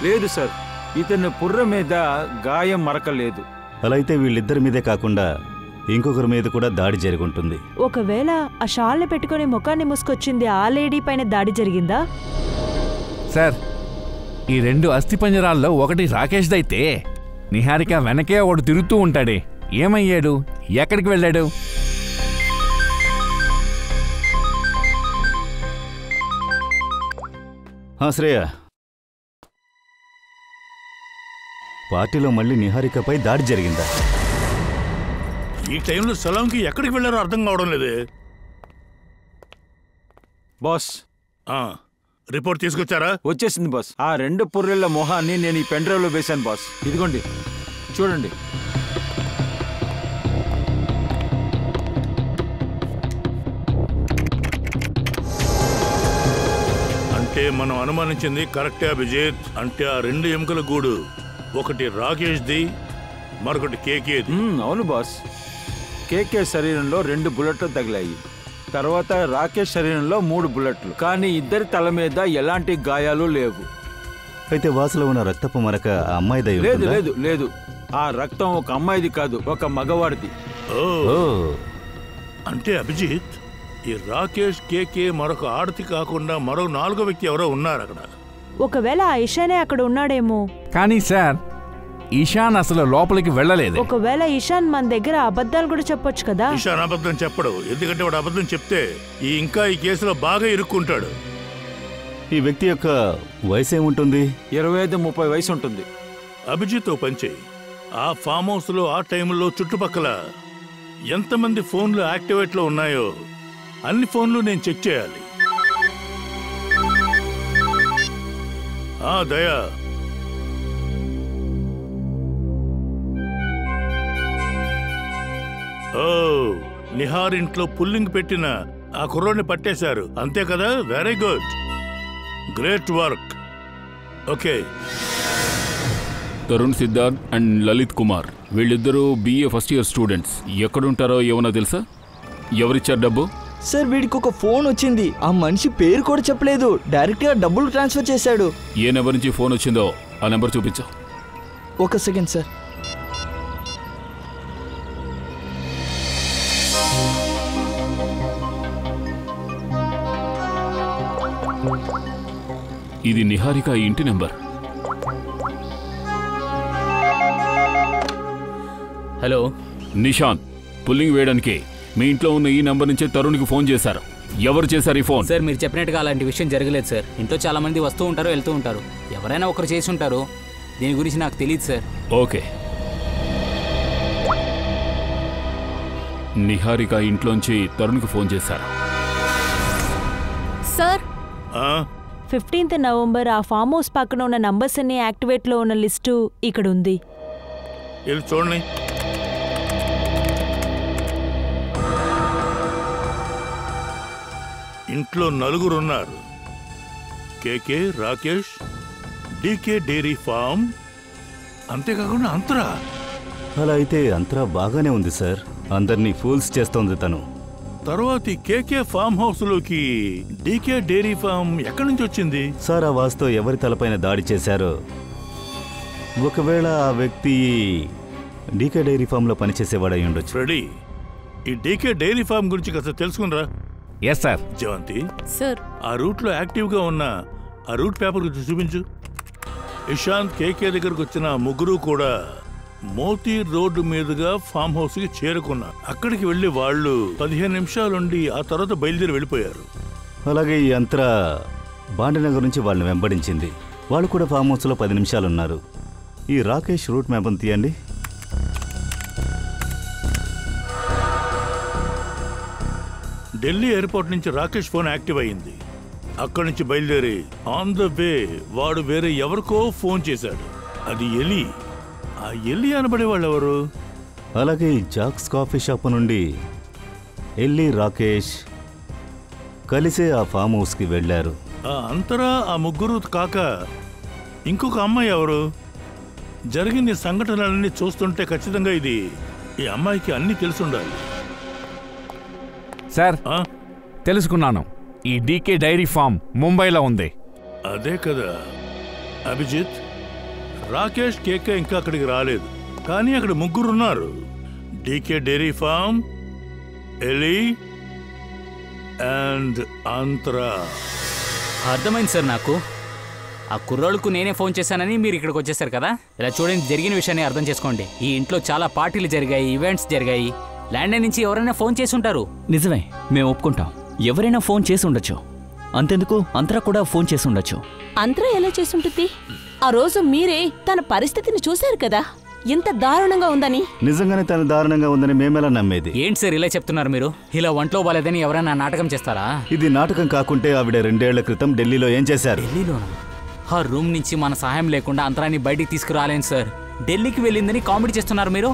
లేదు సార్, ఇతని పుర్ర మీద గాయం మరకలేదు. అలా అయితే వీళ్ళిద్దరి మీదే కాకుండా ఇంకొకరి మీద కూడా దాడి జరుగుంటుంది. ఒకవేళ ఆ షాల్ని పెట్టుకుని ముఖాన్ని మూసుకొచ్చింది ఆ లేడీ పైన దాడి జరిగిందా? సార్, ఈ 2 అస్థిపంజరాల్లో ఒకటి రాకేష్ దైతే నిహారిక వెనకే ఒకడు తిరుగుతూ ఉంటాడే. ఏమయ్యాడు? ఎక్కడికి వెళ్ళాడు? శ్రేయ, పార్టీలో మళ్ళీ నిహారికపై దాడి జరిగిందా? ఈ టైంలో సలాంకి ఎక్కడికి వెళ్ళారో అర్థం కావడం లేదే. బాస్, రిపోర్ట్ తీసుకొచ్చారా? వచ్చేసింది బాస్. ఆ 2 పుర్రెళ్ల మొహాన్ని నేను ఈ పెన్ డ్రైవ్లో వేశాను బాస్. ఇదిగోండి చూడండి. అంటే మనం అనుమానించింది కరెక్టే అభిజిత్. అంటే ఆ 2 ఎముకల గూడు, ఒకటి రాకేష్ది, మరొకటి కేకేది. అవును బాస్. కేకే శరీరంలో 2 బుల్లెట్లు తగిలాయి. తర్వాత రాకేష్ శరీరంలో 3 బుల్లెట్లు. కానీ ఇద్దరి తల మీద ఎలాంటి గాయాలు లేవు. అయితే వాసులో ఉన్న రక్తపు మరక ఆ అమ్మాయిదై లేదు ఉంటుందా? లేదు లేదు, ఆ రక్తం ఒక అమ్మాయిది కాదు, ఒక మగవాడిది. అంటే అభిజిత్, ఈ రాకేష్, కేకే మరొక ఆడతి కాకుండా మరో 4వ వ్యక్తి ఎవరో ఉన్నారు అక్కడ. ఒకవేళ ఆ ఇషానే అక్కడ ఉన్నాడేమో. కానీ సార్, ఇషాన్ అసలు లోపలికి వెళ్ళలేదు. ఒకవేళ ఇషాన్ మన దగ్గర అబద్ధాలు కూడా చెప్పొచ్చు కదా. ఇషాన్ అబద్ధం చెప్పడు, ఎందుకంటే వాడు అబద్ధం చెప్తే ఇంకా ఈ కేసులో బాగా ఇరుక్కుంటాడు. ఈ వ్యక్తి యొక్క వయసు ఏముంటుంది? 25-30 వయసు ఉంటుంది. అభిజిత్ పంచే ఆ ఫామ్ హౌస్ లో ఆ టైంలో చుట్టుపక్కల ఎంతమంది ఫోన్లు యాక్టివేట్ లో ఉన్నాయో అన్ని ఫోన్లు నేను చెక్ చేయాలి. దయా, నిహార్ ఇంట్లో పుల్లింగ్ పెట్టిన ఆ కుర్రోని పట్టేశారు అంతే కదా? Very good, great work. Okay, Tarun Siddharth and Lalit Kumar వీళ్ళిద్దరూ BA ఫస్ట్ ఇయర్ స్టూడెంట్స్. ఎక్కడుంటారో ఏమన్నా తెలుసా? ఎవరిచ్చారు డబ్బు? సార్ వీడికి ఒక ఫోన్ వచ్చింది, ఆ మనిషి పేరు కూడా చెప్పలేదు, డైరెక్ట్గా డబ్బులు ట్రాన్స్ఫర్ చేశాడు. ఏ నెంబర్ నుంచి ఫోన్ వచ్చిందో ఆ నెంబర్ చూపించు. ఒక సెకండ్ సార్. ఇది నిహారిక ఇంటి నెంబర్. హలో నిషాంత్, పుల్లింగ్ వేయడానికి మీ ఇంట్లో ఉన్న ఈ నంబర్ నుంచే తరుణ్కి ఫోన్ చేశారు. ఎవరు చేశారు ఈ ఫోన్? సార్ మీరు చెప్పినట్టుగా అలాంటి విషయం జరగలేదు సార్. ఇంట్లో చాలా మంది వస్తూ ఉంటారు, వెళ్తూ ఉంటారు. ఎవరైనా ఒకరు చేసి ఉంటారు, దీని గురించి నాకు తెలియదు సార్. ఓకే, నిహారిక ఇంట్లోంచి తరుణ్కి ఫోన్ చేశారు. సార్ 15th నవంబర్ ఆ ఫామ్ హౌస్ పక్కన ఉన్న నంబర్స్ అన్ని యాక్టివేట్ లో ఉన్న లిస్టు ఇక్కడ ఉంది. చూడండి. ఇంట్లో 4 ఉన్నారు. కేకే, రాకేష్, డీకే డైరీ ఫామ్, అంతేకాకుండా అంతరా. అలా అయితే అంతరా బాగానే ఉంది సార్, అందరినీ ఫూల్స్ చేస్తోంది తను. తర్వాత కేకే ఫామ్ హౌస్ లోకి డీకే డైరీ ఫామ్ ఎక్కడి నుంచి వచ్చింది? సార్ ఆ వాస్తో ఎవరి తలపైన దాడి చేశారో, ఒకవేళ ఆ వ్యక్తి డీకే డైరీ ఫామ్ లో పనిచేసేవాడై ఉండొచ్చు. రెడీ, ఈ డీకే డైరీ ఫామ్ గురించి కాస్త తెలుసుకునరా? Yes sir. జవంతి సార్, ఆ రూట్ లో యాక్టివ్ గా ఉన్న ఆ రూట్ పేపర్ గురించి చూపించు. ఇషాంత్ కేకే దగ్గరకు వచ్చిన ముగ్గురు కూడా మోతీ రోడ్డు మీదుగా ఫామ్ హౌస్ కి చేరుకున్నారు. అక్కడికి వెళ్లి వాళ్ళు 15 నిమిషాలుండి ఆ తర్వాత బయలుదేరి వెళ్ళిపోయారు. అలాగే ఈ అంతరా బాండనగర్ నుంచి వాళ్ళని వెంబడించింది. వాళ్ళు కూడా ఫామ్ హౌస్ లో 10 నిమిషాలున్నారు. ఈ రాకేష్ రూట్ మ్యాప్ తీయండి. ఢిల్లీ ఎయిర్పోర్ట్ నుంచి రాకేష్ ఫోన్ యాక్టివ్ అయింది. అక్కడి నుంచి బయలుదేరి ఆన్ ద వే వాడు వేరే ఎవరికో ఫోన్ చేశాడు. అది ఎలి. ఆ ఎలి అనబడే వాళ్ళు ఎవరు? అలాగే ఈ జాక్స్ కాఫీ షాప్ నుండి ఎల్లి, రాకేష్ కలిసే ఆ ఫామ్ హౌస్ కి వెళ్లారు. ఆ అంతరా ఆ ముగ్గురు కాక ఇంకొక అమ్మాయి ఎవరు? జరిగిన సంఘటనలన్నీ చూస్తుంటే ఖచ్చితంగా ఇది ఈ అమ్మాయికి అన్నీ తెలుసుండాలి. సార్ తెలుసుకున్నాను, ఈ డీకే డైరీ ఫామ్ ముంబైలో ఉంది. అదే కదా అభిజిత్, రాకేష్ కేకే ఇంకా అక్కడికి రాలేదు, కానీ అక్కడ ముగ్గురున్నారు. DK dairy farm, Eli and Antara. అర్థమైంది సార్ నాకు. ఆ కుర్రోళ్ళకు నేనే ఫోన్ చేశానని మీరు ఇక్కడికి వచ్చేసారు కదా. ఇలా చూడండి, జరిగిన విషయాన్ని అర్థం చేసుకోండి. ఈ ఇంట్లో చాలా పార్టీలు జరిగాయి, ఈవెంట్స్ జరిగాయి. ల్యాండ్ నుంచి ఎవరైనా ఫోన్ చేసి ఉంటారు. నిజమే, మేము ఒప్పుకుంటాం. ఎవరైనా ఫోన్ చేసి ఉండొచ్చు. అంతెందుకు అంతరా కూడా ఫోన్ చేసి ఉండొచ్చు. అంతరా ఎలా చేసి ఉంటుంది? ఆ రోజు మీరే తన పరిస్థితిని చూశారు కదా, ఎంత దారుణంగా ఉందని. నిజంగానే తన దారుణంగా ఉందని మేమెలా నమ్మేది? ఏంటి సార్ ఇలా చెప్తున్నారు మీరు? ఇలా ఒంట్లో బాలేదని ఎవరైనా నాటకం చేస్తారా? ఇది నాటకం కాకుంటే ఆవిడ 2 ఏళ్ల క్రితం ఢిల్లీలో ఏం చేశారు? ఢిల్లీలోనా? ఆ రూమ్ నుంచి మన సహాయం లేకుండా అంతరాన్ని బయటికి తీసుకురాలేను సార్. ఢిల్లీకి వెళ్ళిందని కామెడీ చేస్తున్నారు మీరు.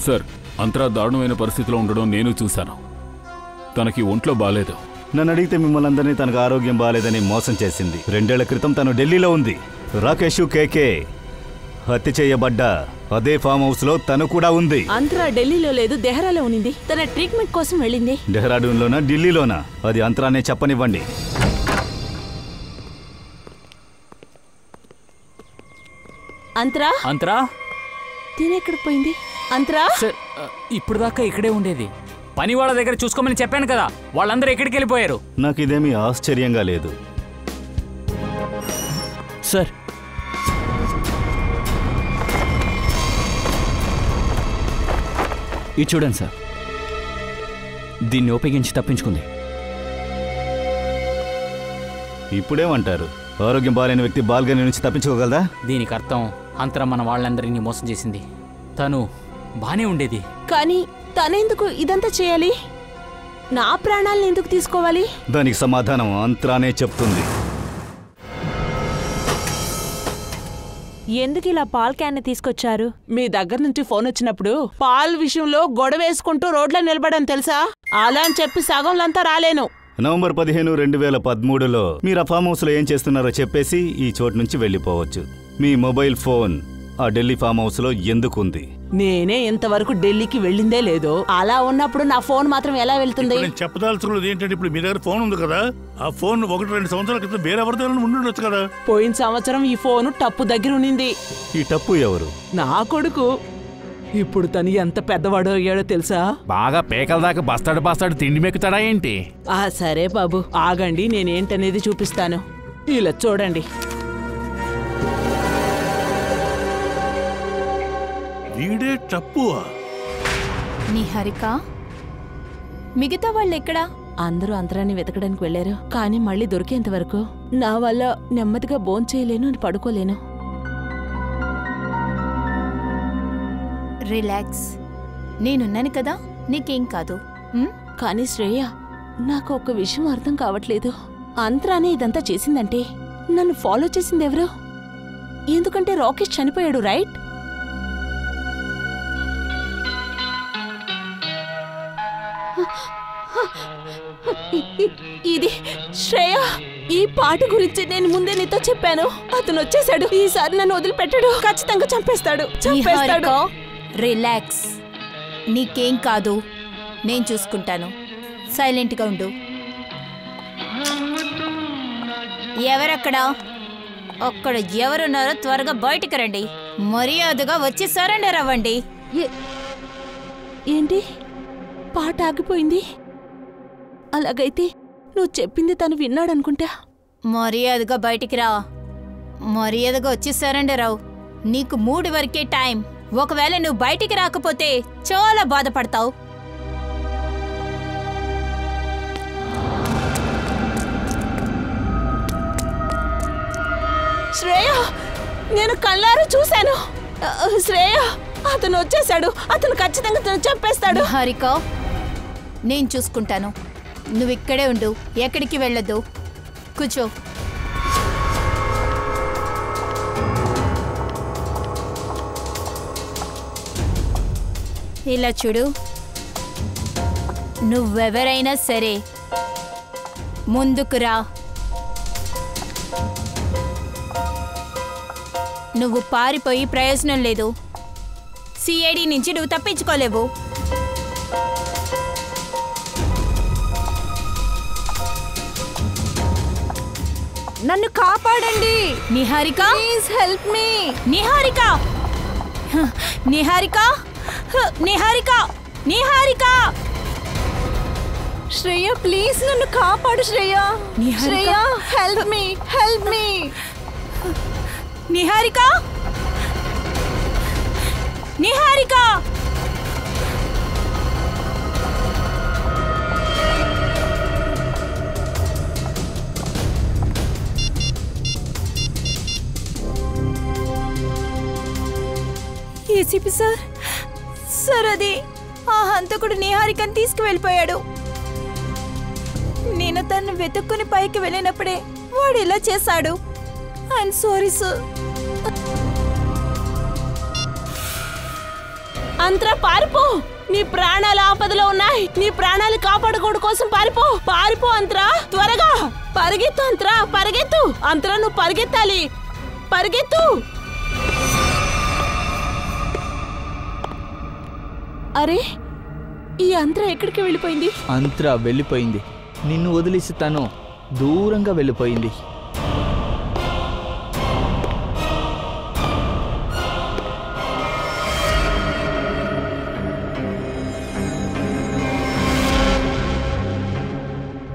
సార్, అంతరా దారుణమైన పరిస్థితిలో ఉండడం నేను చూశాను. తనకి ఒంట్లో బాలేదు. నన్ను అడిగితే మిమ్మల్ని అందరినీ తనకు ఆరోగ్యం బాలేదని మోసం చేసింది. 2 ఏళ్ల క్రితం తను ఢిల్లీలో ఉంది. రాకేష్, కేకే హత్య చేయబడ్డ అదే ఫామ్ హౌస్ లో తను కూడా ఉంది. అంతరా ఢిల్లీలో లేదు, దెహ్రాలో ఉంది. తన ట్రీట్మెంట్ కోసం వెళ్ళింది. డెహ్రాడూన్లోనా ఢిల్లీలోనా అది అంతరానే చెప్పనివ్వండి. అంతరా అంతరా తినెక్కడికి పోయింది? అంతరా సార్, ఇప్పుడు దాకా ఇక్కడే ఉండేది. పని వాళ్ళ దగ్గర చూసుకోమని చెప్పాను కదా, వాళ్ళందరూ ఎక్కడికి వెళ్ళిపోయారు? నాకు ఇదేమీ ఆశ్చర్యంగా లేదు సార్. ఇది చూడండి సార్, దీన్ని ఉపయోగించి తప్పించుకుంది. ఇప్పుడేమంటారు? ఆరోగ్యం బాగాలేని వ్యక్తి బాల్గని నుంచి తప్పించుకోగలదా? దీనికి అర్థం అంతరం మన వాళ్ళందరినీ మోసం చేసింది. తను బానే ఉండేది. కానీ తనెందుకు ఇదంతా చేయాలి? నా ప్రాణాలను ఎందుకు తీసుకోవాలి? దానికి సమాధానం అంతరానే చెప్తుంది. ఎందుకు ఇలా పాల్ క్యాన్ని తీసుకొచ్చారు? మీ దగ్గర నుంచి ఫోన్ వచ్చినప్పుడు పాల్ విషయంలో గొడవ వేసుకుంటూ రోడ్లో నిలబడని తెలుసా? అలా అని చెప్పి సగంలంతా రాలేను. నవంబర్ 15, 2013లో మీరు ఆ ఫామ్ హౌస్లో ఏం చేస్తున్నారో చెప్పేసి ఈ చోటు నుంచి వెళ్ళిపోవచ్చు. మీ మొబైల్ ఫోన్ ఆ ఢిల్లీ ఫామ్ హౌస్లో ఎందుకుంది? నేనే ఇంతవరకు ఢిల్లీకి వెళ్ళిందే లేదు. అలా ఉన్నప్పుడు నా ఫోన్ మాత్రం ఎలా వెళ్తుంది? నేను చెప్పదలుచుకున్నది ఏంటంటే, ఇప్పుడు మీ దగ్గర ఫోన్ ఉంది కదా, ఆ ఫోన్ 1-2 సంవత్సరాల క్రితం వేరెవరితో ఉండుండొచ్చు కదా. పోయిన సంవత్సరం ఈ ఫోను టప్పు దగ్గర ఉన్నింది. ఈ టప్పు ఎవరు? నా కొడుకు. ఇప్పుడు తను ఎంత పెద్దవాడో అయ్యాడో తెలుసా? బాగా పేకల దాకా బస్తాడు తిండి మెక్కుతాడా ఏంటి? సరే బాబు, ఆగండి, నేనేంటనేది చూపిస్తాను. ఇలా చూడండి. వీడే టప్పువా? నిహారిక, మిగతా వాళ్ళు ఎక్కడా? అందరూ అంతరాన్ని వెతకడానికి వెళ్లారు, కానీ మళ్ళీ దొరికేంత వరకు నా వల్ల నెమ్మదిగా భోంచేయలేను అని పడుకోలేను. రిలాక్స్, నేనున్నాను కదా, నీకేం కాదు. కానీ శ్రేయ, నాకు ఒక విషయం అర్థం కావట్లేదు. అంతరానే ఇదంతా చేసిందంటే నన్ను ఫాలో చేసింది ఎవరు? ఎందుకంటే రాకేష్ చనిపోయాడు, రైట్? ఇది శ్రేయ. ఈ పాట గురించి నేను ముందే నీతో చెప్పాను. అతను వచ్చేసాడు. ఈసారి నన్ను వదిలిపెట్టాడు. ఖచ్చితంగా చంపేస్తాడు. రిలాక్స్, నీకేం కాదు, నేను చూసుకుంటాను. సైలెంట్గా ఉండు. ఎవరక్కడ? అక్కడ ఎవరున్నారో త్వరగా బయటికి రండి. మర్యాదగా వచ్చి సరెండర్ అవ్వండి. ఏంటి, పాట ఆగిపోయింది? అలాగైతే నువ్వు చెప్పింది తను విన్నాడనుకుంటా. మర్యాదగా బయటికి రా. మర్యాదగా వచ్చి సరెండర్ అవు. నీకు 3 వరకే టైం. ఒకవేళ నువ్వు బయటికి రాకపోతే చాలా బాధపడతావు. శ్రేయ, నేను కళ్ళారా చూశాను. శ్రేయ, అతను వచ్చేసాడు. అతను ఖచ్చితంగా చంపేస్తాడు. హారిక, నేను చూసుకుంటాను. నువ్వు ఇక్కడే ఉండు, ఎక్కడికి వెళ్ళొద్దు. కూర్చో. ఇలా చూడు, నువ్వెవరైనా సరే ముందుకు రా. నువ్వు పారిపోయి ప్రయోజనం లేదు. సిఐడి నుంచి నువ్వు తప్పించుకోలేవు. నన్ను కాపాడండి. Niharika, please help me. Niharika, Niharika, Niharika, Niharika. Shreya, please నన్ను కాపాడు. Shreya, Shreya, help me, help me. Niharika, Niharika. ACP sir, sir అది ఆ హంతకుడు నిహారికని తీసుకువెళ్ళిపోయాడు. నేను తను వెతుక్కుని పైకి వెళ్ళినప్పుడే వాడు ఇలా చేశాడు. I'm sorry sir. అంతరా పారిపో. నీ ప్రాణాలు ఆపదలో ఉన్నాయి. నీ ప్రాణాలు కాపాడుకోవడం కోసం పారిపో. పారిపో అంతరా, త్వరగా పరిగెత్తు. అంతరా పరిగెత్తు. అంతరా నువ్వు పరిగెత్తాలి. పరిగెత్తు. అరే, ఈ అంతరా ఎక్కడికి వెళ్ళిపోయింది? అంతరా వెళ్ళిపోయింది. నిన్ను వదిలేసి తను దూరంగా వెళ్ళిపోయింది.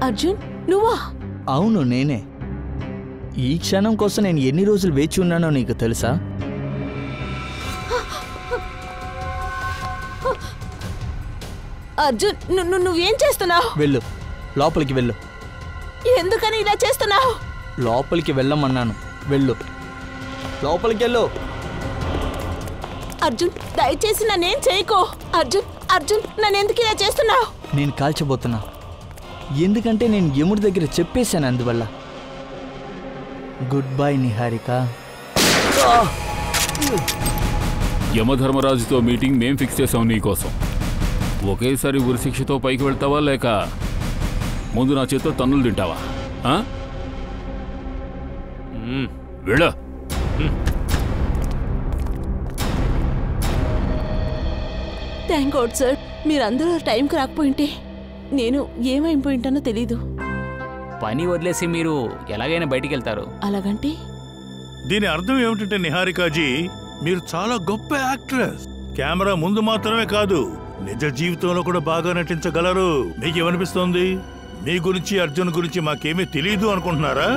అర్జున్, నువ్వా? అవును, నేనే. ఈ క్షణం కోసం నేను ఎన్ని రోజులు వేచి ఉన్నానో నీకు తెలుసా? అర్జున్ నువ్వేం చేస్తున్నావు? వెళ్ళు, లోపలికి వెళ్ళు. ఎందుకని ఇలా చేస్తున్నావు? లోపలికి వెళ్ళమన్నాను, వెళ్ళు, లోపలికి వెళ్ళు. అర్జున్ దయచేసి నన్నేం చేయకో. అర్జున్ నన్ను ఎందుకు ఇలా చేస్తున్నావు? నేను కాల్చబోతున్నా, ఎందుకంటే నేను యముడి దగ్గర చెప్పేశాను, అందువల్ల. Good bye Niharika. యమధర్మరాజుతో మీటింగ్ మేం ఫిక్స్ చేసాం నీకోసం. ఒకేసారి ఉరిశిక్షతో పైకి వెళ్తావా లేక ముందు నా చేతితో తన్నులు తింటావా? వెళ్ళ. థ్యాంక్ గాడ్ సార్, మీరందరూ టైంకి రాకపోయింటే నేను ఏమైపోయింటానో తెలీదు. పని వదిలేసి మీరు ఎలాగైనా బయటికి వెళ్తారు. అలాగంటే దీని అర్థం ఏమిటంటే నిహారికాజీ, మీరు చాలా గొప్ప యాక్ట్రెస్. కెమెరా ముందు మాత్రమే కాదు, నిజ జీవితంలో కూడా బాగా నటించగలరు. మీకేమనిపిస్తోంది? మీ గురించి, అర్జున్ గురించి మాకేమీ తెలీదు అనుకుంటున్నారా?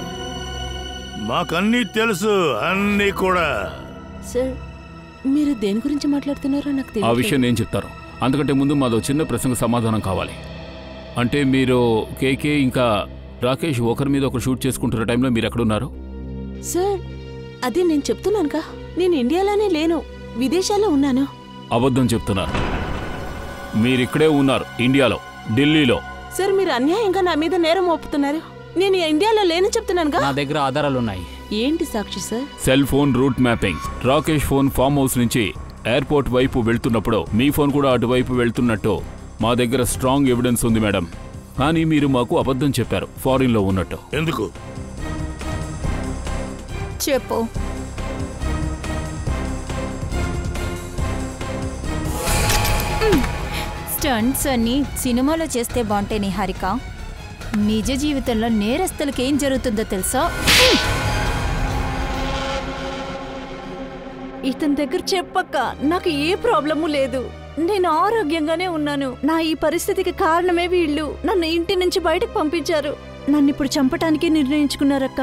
మాకన్నీ తెలుసు, అన్నీ కూడా. సార్, మీరు దేని గురించి మాట్లాడుతున్నారో నాకు ఆ తెలియదు. విషయం నేను చెప్తాను. అందుకంటే ముందు మాదో చిన్న ప్రశ్నకు సమాధానం కావాలి. అంటే మీరు కేకే ఇంకా రాకేష్ ఒకరి మీద ఒకరు షూట్ చేసుకుంటున్న టైంలో మీరు ఎక్కడున్నారు? సార్, అదే నేను చెప్తున్నానుగా, నేను ఇండియాలోనే లేను, విదేశాల్లో ఉన్నాను. అబద్ధం చెప్తున్నారు. మీరిక్కడే ఉన్నారు, ఇండియాలో, ఢిల్లీలో. సార్, మీరు అన్యాయంగా నా మీద నేరం మోపుతున్నారు. నేను ఇండియాలో లేని చెప్తున్నానుగా. నా దగ్గర ఆధారాలున్నాయి. ఏంటి Sakshi sir? Cell phone route mapping. Rakesh phone farm house నుంచి ఎయిర్పోర్ట్ వైపు వెళ్తున్నప్పుడు మీ ఫోన్ కూడా అటువైపు వెళ్తున్నట్టు మా దగ్గర స్ట్రాంగ్ ఎవిడెన్స్ ఉంది మేడం. కానీ మీరు మాకు అబద్ధం చెప్పారు, ఫారిన్ లో ఉన్నట్టు. ఎందుకు చెప్పు. స్టంట్స్ అన్ని సినిమాలో చేస్తే బాగుంటాయి నిహారిక, నిజ జీవితంలో నేరస్తులకి ఏం జరుగుతుందో తెలుసా? ఇతని దగ్గర చెప్పక్క, నాకు ఏ ప్రాబ్లము లేదు, నేను ఆరోగ్యంగానే ఉన్నాను. నా ఈ పరిస్థితికి కారణమే వీళ్ళు. నన్ను ఇంటి నుంచి బయటకు పంపించారు. నన్ను ఇప్పుడు చంపటానికి నిర్ణయించుకున్నారక్క.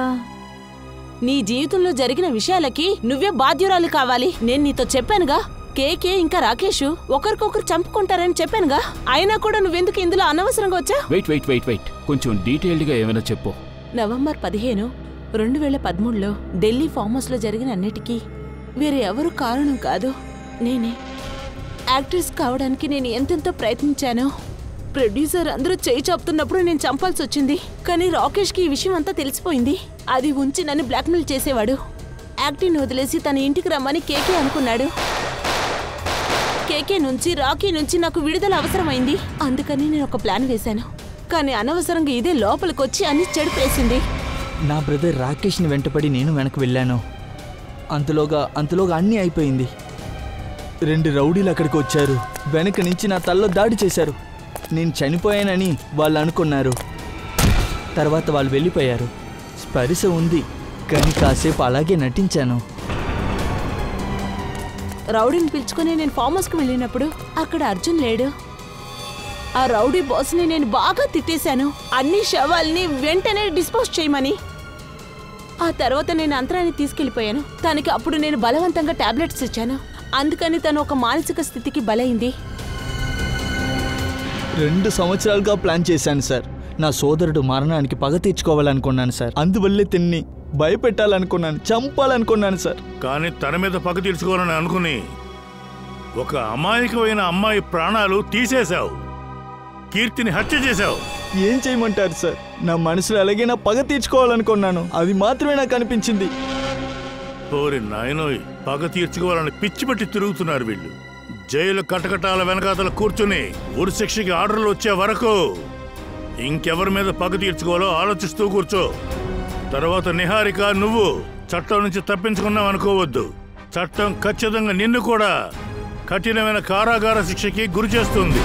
నీ జీవితంలో జరిగిన విషయాలకి నువ్వే బాధ్యురాలు కావాలి. నేను నీతో చెప్పానుగా, కేకే ఇంకా రాకేష్ ఒకరికొకరు చంపుకుంటారని చెప్పానుగా. అయినా కూడా నువ్వెందుకు ఇందులో అనవసరంగా వచ్చా? వెయిట్, కొంచెం డీటెయిల్డ్గా ఏమైనా చెప్పు. నవంబర్ 15, 2013లో ఢిల్లీ ఫామ్ హౌస్ లో జరిగిన అన్నిటికీ వేరే ఎవరు కారణం కాదు, నేనే. యాక్ట్రెస్ కావడానికి నేను ఎంతెంతో ప్రయత్నించానో. ప్రొడ్యూసర్ అందరూ చేయి చాపుతున్నప్పుడు నేను చంపాల్సి వచ్చింది. కానీ రాకేష్కి ఈ విషయం అంతా తెలిసిపోయింది. అది ఉంచి నన్ను బ్లాక్మెయిల్ చేసేవాడు. యాక్టింగ్ వదిలేసి తన ఇంటికి రమ్మని కేకే అనుకున్నాడు. కేకే నుంచి, రాకీ నుంచి నాకు విడుదల అవసరమైంది. అందుకని నేను ఒక ప్లాన్ వేశాను. కానీ అనవసరంగా ఇదే లోపలికొచ్చి అన్ని చెడిపేసింది. నా బ్రదర్ రాకేష్ని వెంటపడి నేను వెనక్కి వెళ్ళాను. అంతలోగా అన్నీ అయిపోయింది. 2 రౌడీలు అక్కడికి వచ్చారు. వెనక నుంచి నా తల్లో దాడి చేశారు. నేను చనిపోయానని వాళ్ళు అనుకున్నారు. తర్వాత వాళ్ళు వెళ్ళిపోయారు. స్పర్శ ఉంది, కానీ కాసేపు అలాగే నటించాను. రౌడీని పిలుచుకుని నేను ఫామ్ హౌస్కి వెళ్ళినప్పుడు అక్కడ అర్జున్ లేడు. ఆ రౌడీ బాస్ని నేను బాగా తిట్టేశాను, అన్ని శవాల్ని వెంటనే డిస్పోజ్ చేయమని. ఆ తర్వాత నేను అంతరాన్ని తీసుకెళ్లిపోయాను. తనకి అప్పుడు నేను బలవంతంగా టాబ్లెట్స్ ఇచ్చాను. అందుకని తను ఒక మానసిక స్థితికి బలైంది. 2 సంవత్సరాలుగా ప్లాన్ చేశాను సార్. నా సోదరుడు మరణానికి పగ తీర్చుకోవాలనుకున్నాను సార్. అందువల్లే తిన్ని భయపెట్టాలనుకున్నాను, చంపాలనుకున్నాను సార్. కానీ తన మీద పగ తీర్చుకోవాలని అనుకుని ఒక అమాయకమైన అమ్మాయి ప్రాణాలు తీసేశావు. కీర్తిని హత్య చేశావు. ఏం చేయమంటారు సార్? నా మనసులో ఎలాగైనా పగ తీర్చుకోవాలనుకున్నాను. అది మాత్రమే నాకు అనిపించింది. ఓరి నాయనోయ్, పగ తీర్చుకోవాలని పిచ్చిపెట్టి తిరుగుతున్నారు వీళ్ళు. జైలు కటకటాల వెనకాతల కూర్చుని ఉరిశిక్షకి ఆర్డర్లు వచ్చే వరకు ఇంకెవరి మీద పగ తీర్చుకోవాలో ఆలోచిస్తూ కూర్చో. తర్వాత నిహారిక, నువ్వు చట్టం నుంచి తప్పించుకున్నావు అనుకోవద్దు. చట్టం ఖచ్చితంగా నిన్ను కూడా కఠినమైన కారాగార శిక్షకి గురి చేస్తుంది.